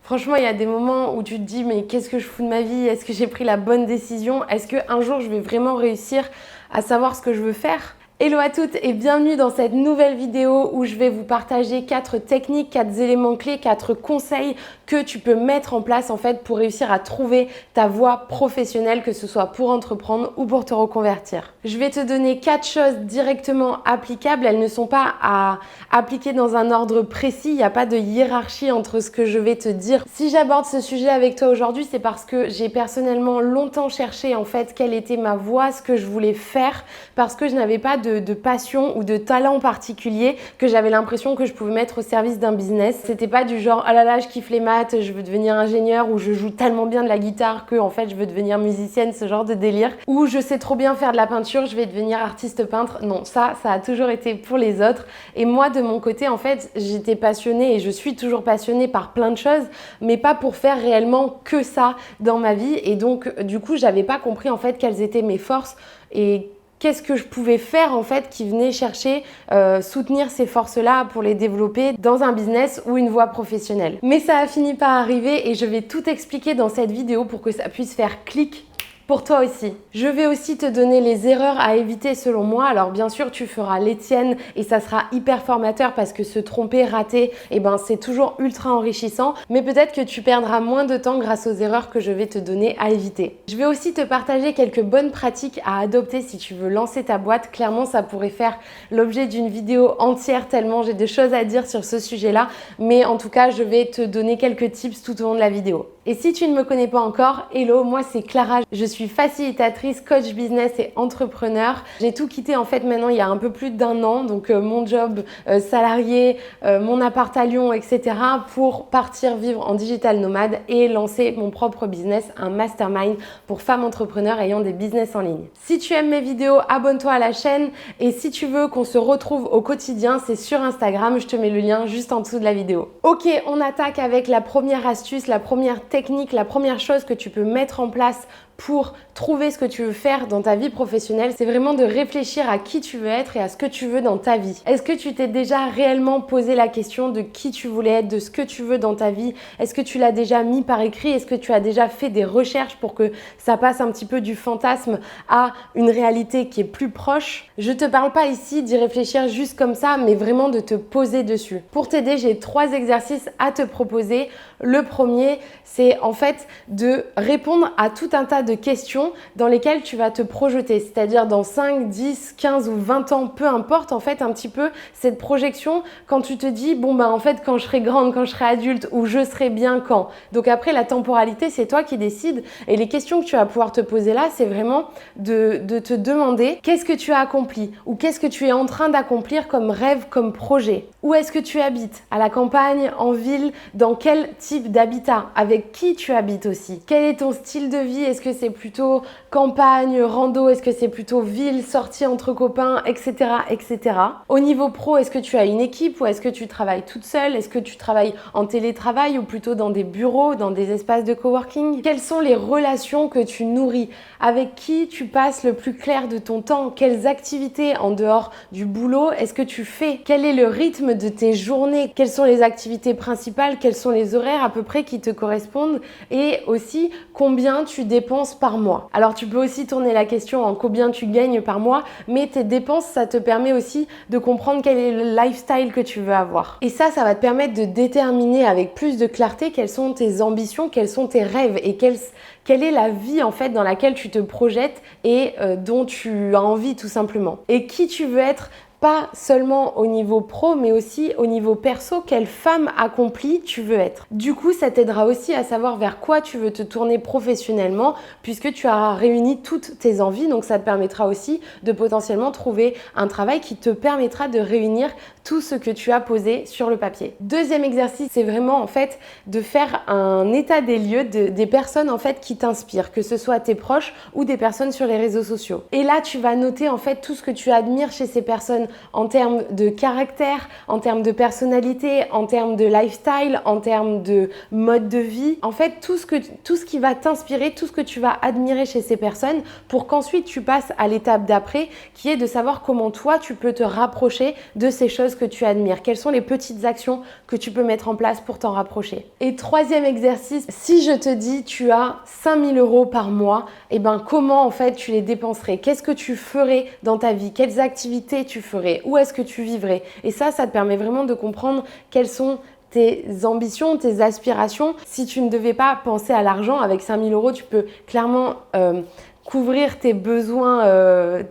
Franchement, il y a des moments où tu te dis mais qu'est-ce que je fous de ma vie? Est-ce que j'ai pris la bonne décision? Est-ce qu'un jour je vais vraiment réussir à savoir ce que je veux faire? Hello à toutes et bienvenue dans cette nouvelle vidéo où je vais vous partager 4 techniques, 4 éléments clés, 4 conseils que tu peux mettre en place en fait pour réussir à trouver ta voie professionnelle, que ce soit pour entreprendre ou pour te reconvertir. Je vais te donner 4 choses directement applicables. Elles ne sont pas à appliquer dans un ordre précis. Il n'y a pas de hiérarchie entre ce que je vais te dire. Si j'aborde ce sujet avec toi aujourd'hui, c'est parce que j'ai personnellement longtemps cherché en fait quelle était ma voie, ce que je voulais faire, parce que je n'avais pas de passion ou de talent particulier que j'avais l'impression que je pouvais mettre au service d'un business. C'était pas du genre oh là là je kiffe les maths, je veux devenir ingénieur, ou je joue tellement bien de la guitare que en fait je veux devenir musicienne, ce genre de délire, ou je sais trop bien faire de la peinture, je vais devenir artiste peintre. Non, ça a toujours été pour les autres. Et moi de mon côté en fait j'étais passionnée et je suis toujours passionnée par plein de choses, mais pas pour faire réellement que ça dans ma vie. Et donc du coup j'avais pas compris en fait quelles étaient mes forces et qu'est-ce que je pouvais faire en fait qui venait chercher, soutenir ces forces-là pour les développer dans un business ou une voie professionnelle. Mais ça a fini par arriver et je vais tout expliquer dans cette vidéo pour que ça puisse faire clic pour toi aussi. Je vais aussi te donner les erreurs à éviter selon moi. Alors bien sûr, tu feras les tiennes et ça sera hyper formateur parce que se tromper, rater, c'est toujours ultra enrichissant. Mais peut-être que tu perdras moins de temps grâce aux erreurs que je vais te donner à éviter. Je vais aussi te partager quelques bonnes pratiques à adopter si tu veux lancer ta boîte. Clairement, ça pourrait faire l'objet d'une vidéo entière tellement j'ai des choses à dire sur ce sujet-là. Mais en tout cas, je vais te donner quelques tips tout au long de la vidéo. Et si tu ne me connais pas encore, hello, moi c'est Clara, je suis facilitatrice, coach business et entrepreneur. J'ai tout quitté en fait maintenant il y a un peu plus d'1 an, donc mon job salarié, mon appart à Lyon, etc. pour partir vivre en digital nomade et lancer mon propre business, un mastermind pour femmes entrepreneurs ayant des business en ligne. Si tu aimes mes vidéos, abonne-toi à la chaîne et si tu veux qu'on se retrouve au quotidien, c'est sur Instagram, je te mets le lien juste en dessous de la vidéo. Ok, on attaque avec la première astuce, la première technique, la première chose que tu peux mettre en place pour trouver ce que tu veux faire dans ta vie professionnelle, c'est vraiment de réfléchir à qui tu veux être et à ce que tu veux dans ta vie. Est-ce que tu t'es déjà réellement posé la question de qui tu voulais être, de ce que tu veux dans ta vie? Est-ce que tu l'as déjà mis par écrit? Est-ce que tu as déjà fait des recherches pour que ça passe un petit peu du fantasme à une réalité qui est plus proche? Je te parle pas ici d'y réfléchir juste comme ça, mais vraiment de te poser dessus. Pour t'aider, j'ai 3 exercices à te proposer. Le premier, c'est en fait de répondre à tout un tas de questions dans lesquelles tu vas te projeter, c'est-à-dire dans 5, 10, 15 ou 20 ans, peu importe en fait un petit peu cette projection quand tu te dis en fait quand je serai grande, quand je serai adulte ou je serai bien quand. Donc après la temporalité c'est toi qui décides et les questions que tu vas pouvoir te poser là c'est vraiment de te demander qu'est-ce que tu as accompli ou qu'est-ce que tu es en train d'accomplir comme rêve, comme projet. Où est-ce que tu habites? À la campagne, en ville? Dans quel type d'habitat? Avec qui tu habites aussi? Quel est ton style de vie? Est-ce que c'est plutôt campagne, rando? Est-ce que c'est plutôt ville, sortie entre copains, etc., etc. Au niveau pro, est-ce que tu as une équipe ou est-ce que tu travailles toute seule? Est-ce que tu travailles en télétravail ou plutôt dans des bureaux, dans des espaces de coworking? Quelles sont les relations que tu nourris? Avec qui tu passes le plus clair de ton temps? Quelles activités en dehors du boulot est-ce que tu fais? Quel est le rythme de tes journées? Quelles sont les activités principales? Quels sont les horaires à peu près qui te correspondent? Et aussi, combien tu dépenses par mois? Alors, tu peux aussi tourner la question en combien tu gagnes par mois, mais tes dépenses, ça te permet aussi de comprendre quel est le lifestyle que tu veux avoir. Et ça va te permettre de déterminer avec plus de clarté quelles sont tes ambitions, quels sont tes rêves et quelle est la vie en fait dans laquelle tu te projettes et dont tu as envie tout simplement. Et qui tu veux être, pas seulement au niveau pro, mais aussi au niveau perso, quelle femme accomplie tu veux être. Du coup, ça t'aidera aussi à savoir vers quoi tu veux te tourner professionnellement, puisque tu auras réuni toutes tes envies, donc ça te permettra aussi de potentiellement trouver un travail qui te permettra de réunir tout ce que tu as posé sur le papier. Deuxième exercice, c'est vraiment en fait de faire un état des lieux des personnes en fait qui t'inspirent, que ce soit tes proches ou des personnes sur les réseaux sociaux. Et là, tu vas noter en fait tout ce que tu admires chez ces personnes, en termes de caractère, en termes de personnalité, en termes de lifestyle, en termes de mode de vie. En fait, tout ce qui va t'inspirer, tout ce que tu vas admirer chez ces personnes pour qu'ensuite tu passes à l'étape d'après qui est de savoir comment toi tu peux te rapprocher de ces choses que tu admires. Quelles sont les petites actions que tu peux mettre en place pour t'en rapprocher. Et troisième exercice, si je te dis tu as 5 000 € par mois, et ben comment en fait tu les dépenserais? Qu'est-ce que tu ferais dans ta vie? Quelles activités tu ferais? Où est-ce que tu vivrais? Et ça te permet vraiment de comprendre quelles sont tes ambitions, tes aspirations. Si tu ne devais pas penser à l'argent, avec 5 000 €, tu peux clairement couvrir tes besoins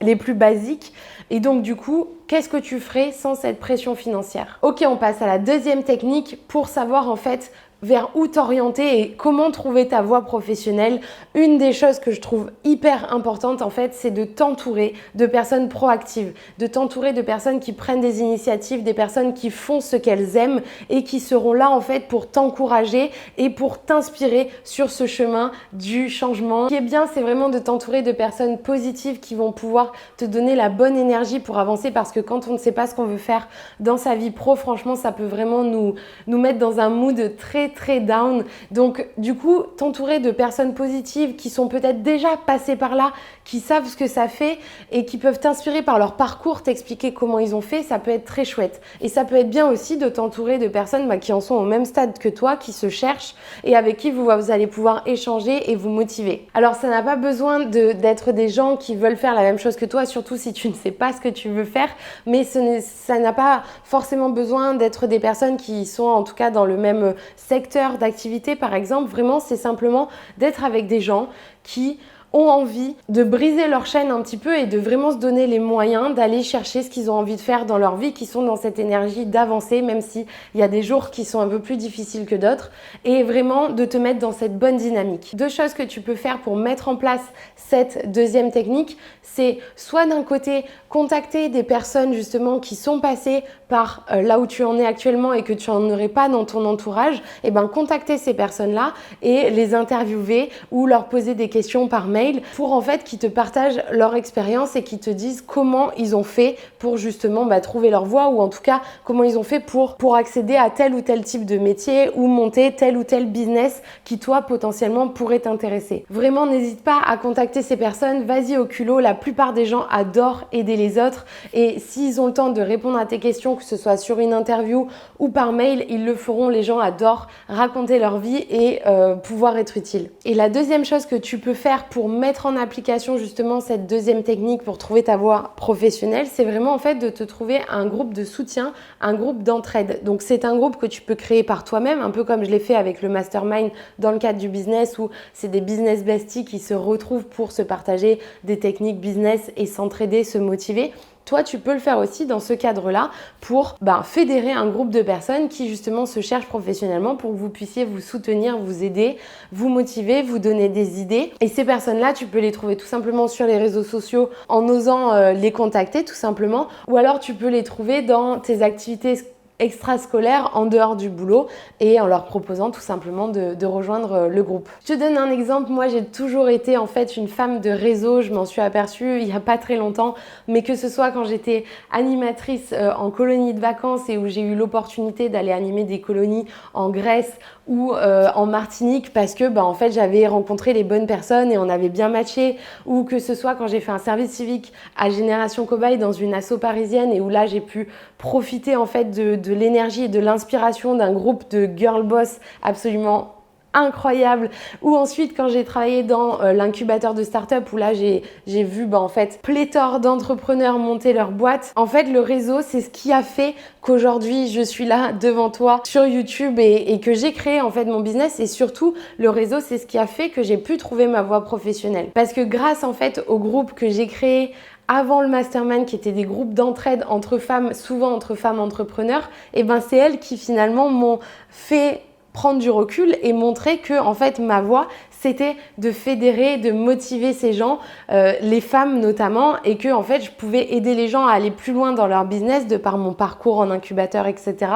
les plus basiques. Et donc du coup, qu'est-ce que tu ferais sans cette pression financière? Ok, on passe à la deuxième technique pour savoir en fait vers où t'orienter et comment trouver ta voie professionnelle. Une des choses que je trouve hyper importante en fait, c'est de t'entourer de personnes proactives, de t'entourer de personnes qui prennent des initiatives, des personnes qui font ce qu'elles aiment et qui seront là en fait pour t'encourager et pour t'inspirer sur ce chemin du changement. Ce qui est bien, c'est vraiment de t'entourer de personnes positives qui vont pouvoir te donner la bonne énergie pour avancer, parce que quand on ne sait pas ce qu'on veut faire dans sa vie pro, franchement, ça peut vraiment nous mettre dans un mood très down. Donc du coup, t'entourer de personnes positives qui sont peut-être déjà passées par là, qui savent ce que ça fait et qui peuvent t'inspirer par leur parcours, t'expliquer comment ils ont fait, ça peut être très chouette. Et ça peut être bien aussi de t'entourer de personnes qui en sont au même stade que toi, qui se cherchent et avec qui vous allez pouvoir échanger et vous motiver. Alors ça n'a pas besoin d'être des gens qui veulent faire la même chose que toi, surtout si tu ne sais pas ce que tu veux faire, mais ça n'a pas forcément besoin d'être des personnes qui sont en tout cas dans le même secteur d'activité par exemple. Vraiment, c'est simplement d'être avec des gens qui ont envie de briser leur chaîne un petit peu et de vraiment se donner les moyens d'aller chercher ce qu'ils ont envie de faire dans leur vie, qui sont dans cette énergie d'avancer, même s'il y a des jours qui sont un peu plus difficiles que d'autres, et vraiment de te mettre dans cette bonne dynamique. Deux choses que tu peux faire pour mettre en place cette deuxième technique, c'est soit d'un côté contacter des personnes justement qui sont passées par là où tu en es actuellement et que tu n'en aurais pas dans ton entourage, et ben contacter ces personnes-là et les interviewer ou leur poser des questions par mail pour en fait qu'ils te partagent leur expérience et qu'ils te disent comment ils ont fait pour justement trouver leur voie, ou en tout cas comment ils ont fait pour accéder à tel ou tel type de métier ou monter tel ou tel business qui toi potentiellement pourrait t'intéresser. Vraiment, n'hésite pas à contacter ces personnes, vas-y au culot. La plupart des gens adorent aider les autres et s'ils ont le temps de répondre à tes questions, que ce soit sur une interview ou par mail, ils le feront. Les gens adorent raconter leur vie et pouvoir être utile. Et la deuxième chose que tu peux faire pour mettre en application justement cette deuxième technique pour trouver ta voie professionnelle, c'est vraiment en fait de te trouver un groupe de soutien, un groupe d'entraide. Donc c'est un groupe que tu peux créer par toi-même, un peu comme je l'ai fait avec le mastermind dans le cadre du business, où c'est des business besties qui se retrouvent pour se partager des techniques business et s'entraider, se motiver. Toi, tu peux le faire aussi dans ce cadre-là pour fédérer un groupe de personnes qui justement se cherchent professionnellement pour que vous puissiez vous soutenir, vous aider, vous motiver, vous donner des idées. Et ces personnes-là, tu peux les trouver tout simplement sur les réseaux sociaux en osant les contacter tout simplement, ou alors tu peux les trouver dans tes activités extrascolaires en dehors du boulot et en leur proposant tout simplement de rejoindre le groupe. Je te donne un exemple. Moi, j'ai toujours été en fait une femme de réseau. Je m'en suis aperçue il n'y a pas très longtemps, mais que ce soit quand j'étais animatrice en colonie de vacances et où j'ai eu l'opportunité d'aller animer des colonies en Grèce ou en Martinique parce que en fait j'avais rencontré les bonnes personnes et on avait bien matché, ou que ce soit quand j'ai fait un service civique à Génération Cobaye dans une asso parisienne et où là j'ai pu profiter en fait de l'énergie et de l'inspiration d'un groupe de girl boss absolument incroyable, ou ensuite quand j'ai travaillé dans l'incubateur de start-up où là j'ai vu en fait pléthore d'entrepreneurs monter leur boîte. En fait, le réseau, c'est ce qui a fait qu'aujourd'hui je suis là devant toi sur YouTube et que j'ai créé en fait mon business, et surtout le réseau, c'est ce qui a fait que j'ai pu trouver ma voie professionnelle, parce que grâce en fait au groupe que j'ai créé avant le mastermind, qui étaient des groupes d'entraide entre femmes, souvent entre femmes entrepreneurs, et c'est elles qui finalement m'ont fait prendre du recul et montrer que en fait ma voie, c'était de fédérer, de motiver ces gens, les femmes notamment, et que en fait je pouvais aider les gens à aller plus loin dans leur business de par mon parcours en incubateur, etc.,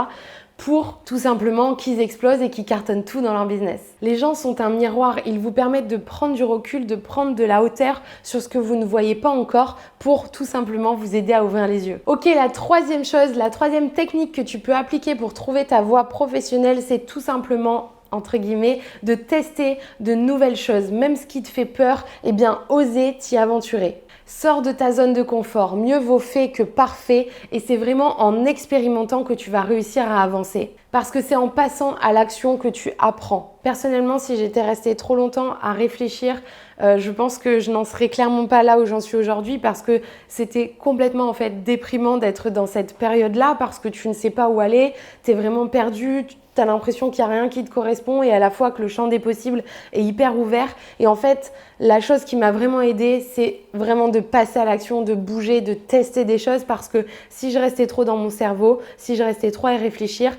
pour tout simplement qu'ils explosent et qu'ils cartonnent tout dans leur business. Les gens sont un miroir, ils vous permettent de prendre du recul, de prendre de la hauteur sur ce que vous ne voyez pas encore pour tout simplement vous aider à ouvrir les yeux. Ok, la troisième chose, la troisième technique que tu peux appliquer pour trouver ta voie professionnelle, c'est tout simplement entre guillemets, de tester de nouvelles choses. Même ce qui te fait peur, eh bien, oser t'y aventurer. Sors de ta zone de confort, mieux vaut fait que parfait et c'est vraiment en expérimentant que tu vas réussir à avancer. Parce que c'est en passant à l'action que tu apprends. Personnellement, si j'étais restée trop longtemps à réfléchir, je pense que je n'en serais clairement pas là où j'en suis aujourd'hui parce que c'était complètement en fait déprimant d'être dans cette période-là parce que tu ne sais pas où aller, tu es vraiment perdu, tu as l'impression qu'il n'y a rien qui te correspond et à la fois que le champ des possibles est hyper ouvert. Et en fait, la chose qui m'a vraiment aidée, c'est vraiment de passer à l'action, de bouger, de tester des choses parce que si je restais trop dans mon cerveau, si je restais trop à y réfléchir,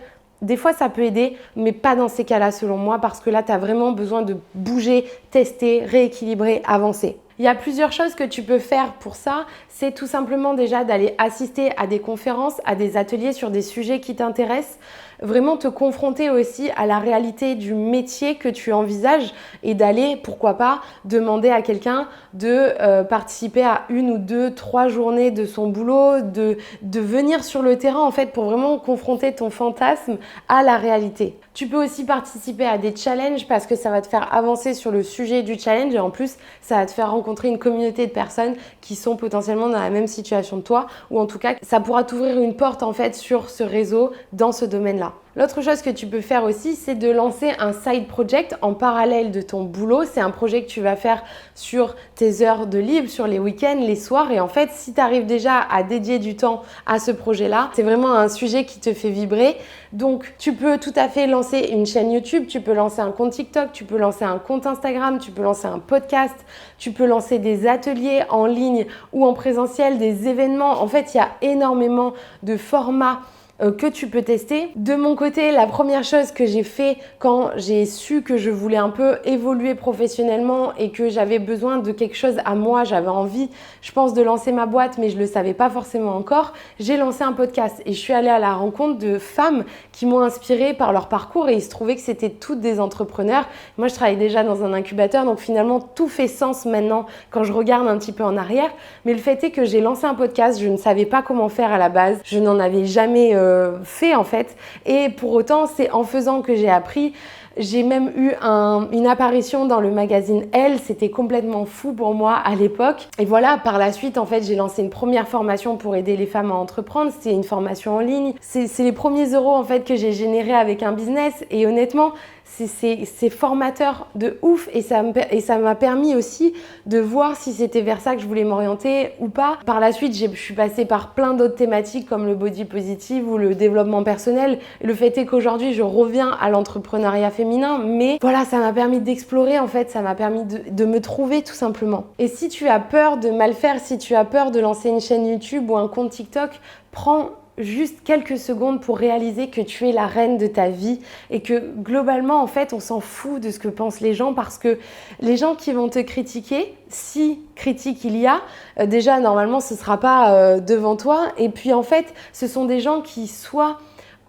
des fois, ça peut aider, mais pas dans ces cas-là selon moi parce que là, tu as vraiment besoin de bouger, tester, rééquilibrer, avancer. Il y a plusieurs choses que tu peux faire pour ça. C'est tout simplement déjà d'aller assister à des conférences, à des ateliers sur des sujets qui t'intéressent. Vraiment te confronter aussi à la réalité du métier que tu envisages et d'aller, pourquoi pas, demander à quelqu'un de participer à 1 ou 2, 3 journées de son boulot, de venir sur le terrain en fait pour vraiment confronter ton fantasme à la réalité. Tu peux aussi participer à des challenges parce que ça va te faire avancer sur le sujet du challenge et en plus, ça va te faire rencontrer une communauté de personnes qui sont potentiellement dans la même situation que toi ou en tout cas, ça pourra t'ouvrir une porte en fait sur ce réseau dans ce domaine-là. L'autre chose que tu peux faire aussi, c'est de lancer un side project en parallèle de ton boulot. C'est un projet que tu vas faire sur tes heures de libre, sur les week-ends, les soirs. Et en fait, si tu arrives déjà à dédier du temps à ce projet-là, c'est vraiment un sujet qui te fait vibrer. Donc, tu peux tout à fait lancer une chaîne YouTube, tu peux lancer un compte TikTok, tu peux lancer un compte Instagram, tu peux lancer un podcast, tu peux lancer des ateliers en ligne ou en présentiel, des événements. En fait, il y a énormément de formats que tu peux tester. De mon côté, la première chose que j'ai fait quand j'ai su que je voulais un peu évoluer professionnellement et que j'avais besoin de quelque chose à moi, j'avais envie, je pense, de lancer ma boîte, mais je le savais pas forcément encore, j'ai lancé un podcast et je suis allée à la rencontre de femmes qui m'ont inspirée par leur parcours et il se trouvait que c'était toutes des entrepreneurs. Moi, je travaille déjà dans un incubateur, donc finalement, tout fait sens maintenant quand je regarde un petit peu en arrière. Mais le fait est que j'ai lancé un podcast, je ne savais pas comment faire à la base, je n'en avais jamais fait en fait et pour autant c'est en faisant que j'ai appris. J'ai même eu une apparition dans le magazine Elle, c'était complètement fou pour moi à l'époque. Et voilà, par la suite, en fait, j'ai lancé une première formation pour aider les femmes à entreprendre. C'est une formation en ligne. C'est les premiers euros en fait que j'ai générés avec un business. Et honnêtement, c'est formateur de ouf et ça m'a permis aussi de voir si c'était vers ça que je voulais m'orienter ou pas. Par la suite, je suis passée par plein d'autres thématiques comme le body positive ou le développement personnel. Le fait est qu'aujourd'hui, je reviens à l'entrepreneuriat féminin, mais voilà, ça m'a permis d'explorer en fait, ça m'a permis de me trouver tout simplement. Et si tu as peur de mal faire, si tu as peur de lancer une chaîne YouTube ou un compte TikTok, prends juste quelques secondes pour réaliser que tu es la reine de ta vie et que globalement en fait on s'en fout de ce que pensent les gens parce que les gens qui vont te critiquer, si critique il y a, déjà normalement ce sera pas devant toi et puis en fait ce sont des gens qui soit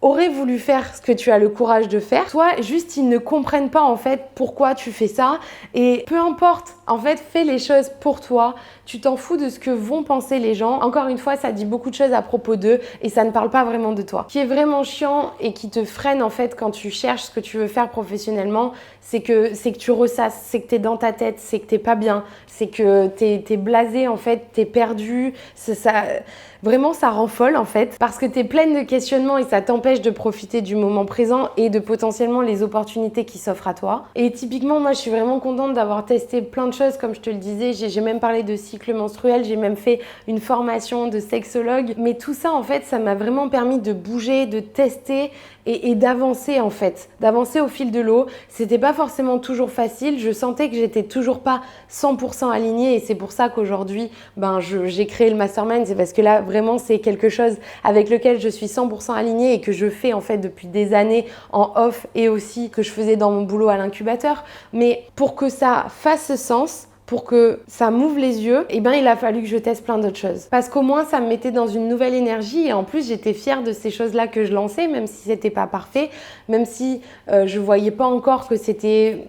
auraient voulu faire ce que tu as le courage de faire, soit juste ils ne comprennent pas en fait pourquoi tu fais ça et peu importe, en fait fais les choses pour toi, tu t'en fous de ce que vont penser les gens. Encore une fois, ça dit beaucoup de choses à propos d'eux et ça ne parle pas vraiment de toi. Ce qui est vraiment chiant et qui te freine en fait quand tu cherches ce que tu veux faire professionnellement, c'est que tu ressasses, c'est que t'es dans ta tête, c'est que t'es pas bien, c'est que t'es blasé en fait, t'es perdu, vraiment ça rend folle en fait parce que t'es pleine de questionnements et ça t'empêche de profiter du moment présent et de potentiellement les opportunités qui s'offrent à toi. Et typiquement, moi je suis vraiment contente d'avoir testé plein de choses comme je te le disais, j'ai même parlé de cycle menstruel, j'ai même fait une formation de sexologue, mais tout ça en fait ça m'a vraiment permis de bouger, de tester et d'avancer en fait, d'avancer au fil de l'eau. C'était pas forcément toujours facile, je sentais que j'étais toujours pas 100% alignée et c'est pour ça qu'aujourd'hui j'ai créé le mastermind, c'est parce que là vraiment c'est quelque chose avec lequel je suis 100% alignée et que je fais en fait depuis des années en off et aussi que je faisais dans mon boulot à l'incubateur. Mais pour que ça fasse sens, pour que ça m'ouvre les yeux, il a fallu que je teste plein d'autres choses. Parce qu'au moins, ça me mettait dans une nouvelle énergie et en plus, j'étais fière de ces choses-là que je lançais, même si c'était pas parfait, même si je voyais pas encore que c'était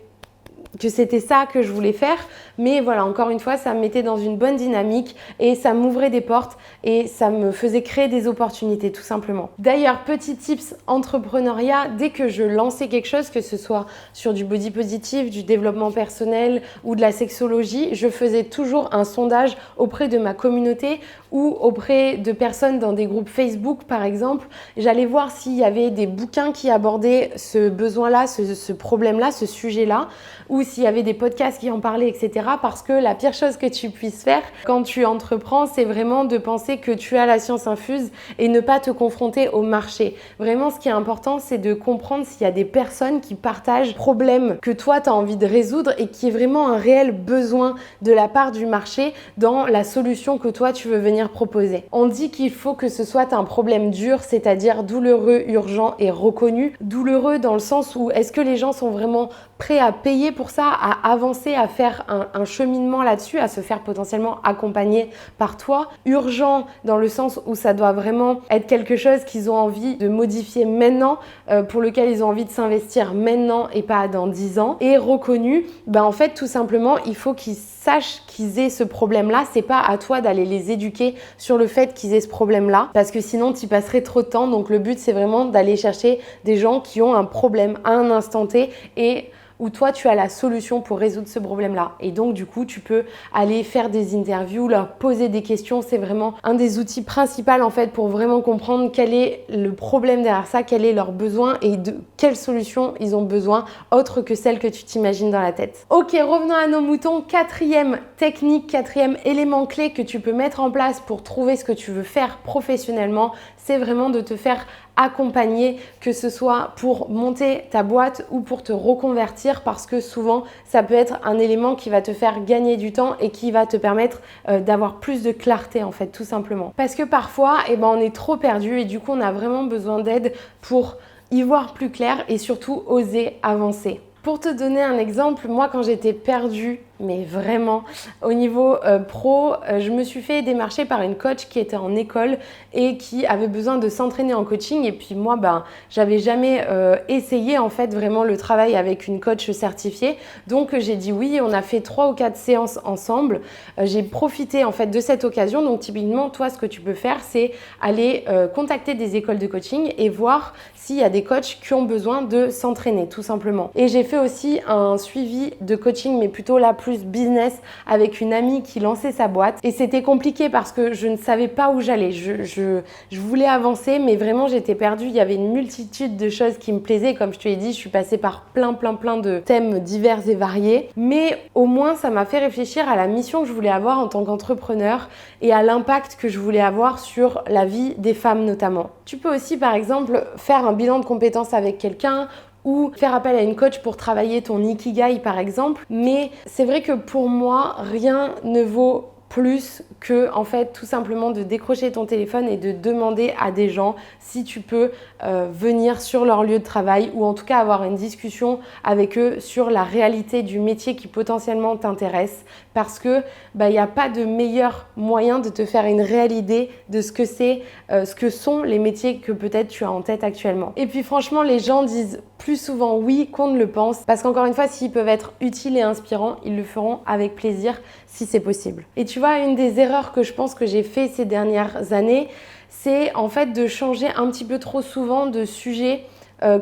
ça que je voulais faire, mais voilà, encore une fois, ça me mettait dans une bonne dynamique et ça m'ouvrait des portes et ça me faisait créer des opportunités tout simplement. D'ailleurs, petit tips entrepreneuriat, dès que je lançais quelque chose, que ce soit sur du body positive, du développement personnel ou de la sexologie, je faisais toujours un sondage auprès de ma communauté ou auprès de personnes dans des groupes Facebook par exemple. J'allais voir s'il y avait des bouquins qui abordaient ce besoin-là, ce problème-là, ce sujet-là, ou s'il y avait des podcasts qui en parlaient, etc. Parce que la pire chose que tu puisses faire quand tu entreprends, c'est vraiment de penser que tu as la science infuse et ne pas te confronter au marché. Vraiment, ce qui est important, c'est de comprendre s'il y a des personnes qui partagent problèmes que toi, tu as envie de résoudre et qui est vraiment un réel besoin de la part du marché dans la solution que toi, tu veux venir proposer. On dit qu'il faut que ce soit un problème dur, c'est-à-dire douloureux, urgent et reconnu. Douloureux dans le sens où est-ce que les gens sont vraiment prêts à payer pour ça, à avancer, à faire un cheminement là-dessus, à se faire potentiellement accompagner par toi. Urgent dans le sens où ça doit vraiment être quelque chose qu'ils ont envie de modifier maintenant, pour lequel ils ont envie de s'investir maintenant et pas dans 10 ans. Et reconnu, en fait tout simplement il faut qu'ils sachent qu'ils aient ce problème-là. C'est pas à toi d'aller les éduquer sur le fait qu'ils aient ce problème-là, parce que sinon tu passerais trop de temps. Donc le but c'est vraiment d'aller chercher des gens qui ont un problème à un instant T et où toi tu as la solution pour résoudre ce problème-là. Et donc du coup tu peux aller faire des interviews, leur poser des questions. C'est vraiment un des outils principaux en fait pour vraiment comprendre quel est le problème derrière ça, quel est leur besoin et de quelle solution ils ont besoin autre que celle que tu t'imagines dans la tête. Ok, revenons à nos moutons. Quatrième technique, quatrième élément clé que tu peux mettre en place pour trouver ce que tu veux faire professionnellement, c'est vraiment de te faire accompagner, que ce soit pour monter ta boîte ou pour te reconvertir, parce que souvent ça peut être un élément qui va te faire gagner du temps et qui va te permettre d'avoir plus de clarté en fait, tout simplement. Parce que parfois on est trop perdu et du coup on a vraiment besoin d'aide pour y voir plus clair et surtout oser avancer. Pour te donner un exemple, moi quand j'étais perdue, mais vraiment au niveau pro, je me suis fait démarcher par une coach qui était en école et qui avait besoin de s'entraîner en coaching. Et puis moi, j'avais jamais essayé en fait vraiment le travail avec une coach certifiée. Donc j'ai dit oui, on a fait 3 ou 4 séances ensemble. J'ai profité en fait de cette occasion. Donc typiquement, toi, ce que tu peux faire, c'est aller contacter des écoles de coaching et voir s'il y a des coachs qui ont besoin de s'entraîner, tout simplement. Et j'ai fait aussi un suivi de coaching, mais plutôt là plus business, avec une amie qui lançait sa boîte. Et c'était compliqué parce que je ne savais pas où j'allais. Je voulais avancer, mais vraiment j'étais perdue. Il y avait une multitude de choses qui me plaisaient. Comme je te l'ai dit, je suis passée par plein de thèmes divers et variés. Mais au moins, ça m'a fait réfléchir à la mission que je voulais avoir en tant qu'entrepreneur et à l'impact que je voulais avoir sur la vie des femmes notamment. Tu peux aussi, par exemple, faire un bilan de compétences avec quelqu'un ou faire appel à une coach pour travailler ton ikigai par exemple. Mais c'est vrai que pour moi, rien ne vaut plus que en fait tout simplement de décrocher ton téléphone et de demander à des gens si tu peux venir sur leur lieu de travail ou en tout cas avoir une discussion avec eux sur la réalité du métier qui potentiellement t'intéresse, parce que il n'y a pas de meilleur moyen de te faire une réelle idée de ce que c'est, ce que sont les métiers que peut-être tu as en tête actuellement. Et puis franchement, les gens disent plus souvent oui qu'on ne le pense, parce qu'encore une fois, s'ils peuvent être utiles et inspirants, ils le feront avec plaisir si c'est possible. Et tu vois, une des erreurs que je pense que j'ai fait ces dernières années, c'est en fait de changer un petit peu trop souvent de sujet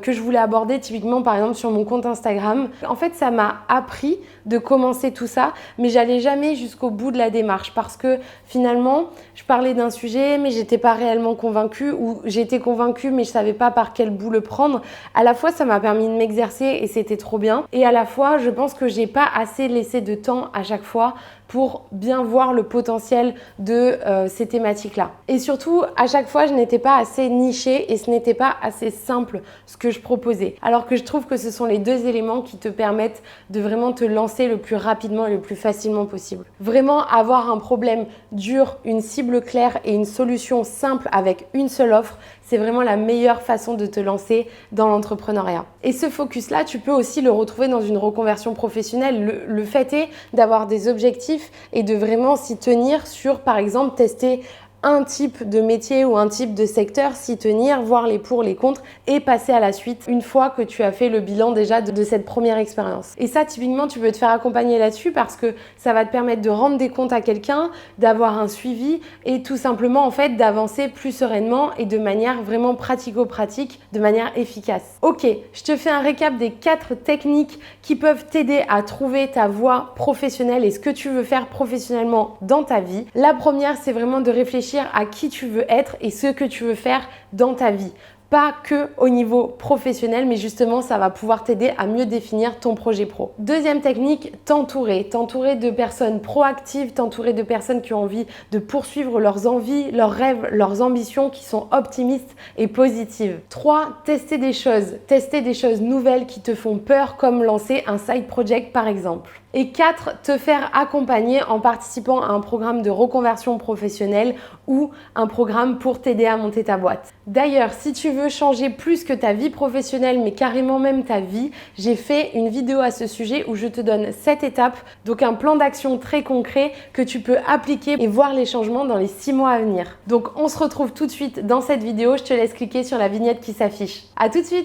que je voulais aborder, typiquement par exemple sur mon compte Instagram. En fait, ça m'a appris de commencer tout ça, mais j'allais jamais jusqu'au bout de la démarche, parce que finalement, je parlais d'un sujet, mais j'étais pas réellement convaincue, ou j'étais convaincue, mais je savais pas par quel bout le prendre. À la fois, ça m'a permis de m'exercer et c'était trop bien. Et à la fois, je pense que j'ai pas assez laissé de temps à chaque fois pour bien voir le potentiel de ces thématiques-là. Et surtout, à chaque fois, je n'étais pas assez nichée et ce n'était pas assez simple ce que je proposais. Alors que je trouve que ce sont les deux éléments qui te permettent de vraiment te lancer le plus rapidement et le plus facilement possible. Vraiment avoir un problème dur, une cible claire et une solution simple avec une seule offre, c'est vraiment la meilleure façon de te lancer dans l'entrepreneuriat. Et ce focus-là, tu peux aussi le retrouver dans une reconversion professionnelle. Le fait est d'avoir des objectifs et de vraiment s'y tenir sur, par exemple, tester un type de métier ou un type de secteur, s'y tenir, voir les pour, les contre et passer à la suite une fois que tu as fait le bilan déjà de cette première expérience. Et ça, typiquement, tu peux te faire accompagner là-dessus parce que ça va te permettre de rendre des comptes à quelqu'un, d'avoir un suivi et tout simplement en fait d'avancer plus sereinement et de manière vraiment pratico-pratique, de manière efficace. Ok, je te fais un récap des 4 techniques qui peuvent t'aider à trouver ta voie professionnelle et ce que tu veux faire professionnellement dans ta vie. La première, c'est vraiment de réfléchir à qui tu veux être et ce que tu veux faire dans ta vie. Pas que au niveau professionnel, mais justement, ça va pouvoir t'aider à mieux définir ton projet pro. Deuxième technique, t'entourer. T'entourer de personnes proactives, t'entourer de personnes qui ont envie de poursuivre leurs envies, leurs rêves, leurs ambitions, qui sont optimistes et positives. 3, tester des choses nouvelles qui te font peur, comme lancer un side project par exemple. Et 4, te faire accompagner en participant à un programme de reconversion professionnelle ou un programme pour t'aider à monter ta boîte. D'ailleurs, si tu veux changer plus que ta vie professionnelle, mais carrément même ta vie, j'ai fait une vidéo à ce sujet où je te donne 7 étapes, donc un plan d'action très concret que tu peux appliquer et voir les changements dans les 6 mois à venir. Donc on se retrouve tout de suite dans cette vidéo, je te laisse cliquer sur la vignette qui s'affiche. À tout de suite!